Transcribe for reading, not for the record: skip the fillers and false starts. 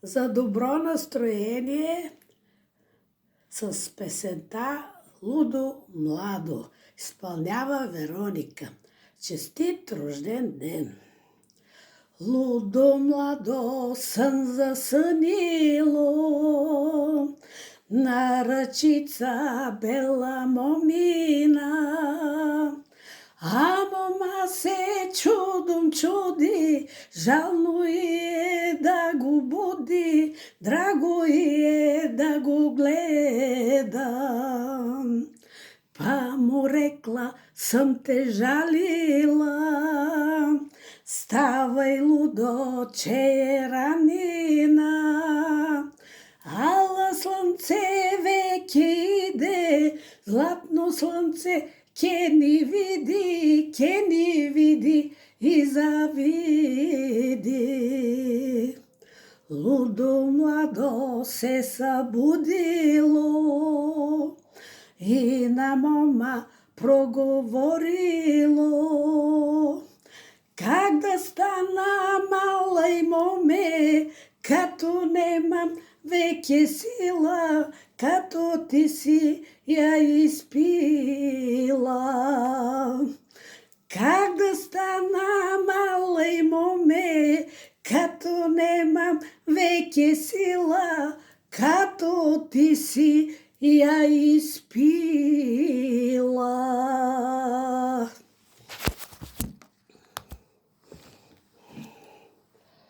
За добро настроение с песента "Лудо младо" изпълнява Вероника. Честит рожден ден! Лудо младо сън засънило, на ръчица бела момина, а мома се чудом чуди, жално е да го буди, драго е да го гледа. Па му рекла: съм те жалила, ставай лудо, че е ранина. Ала слънце веќе иде, златно слънце ке ни види и завиди. Лудо младо се събудило и на мома проговорило: как да стана мала и моме, като немам веќе сила, като ти си я изпила. Как да стана мала и моме, като немам веќе сила, като ти си я изпила.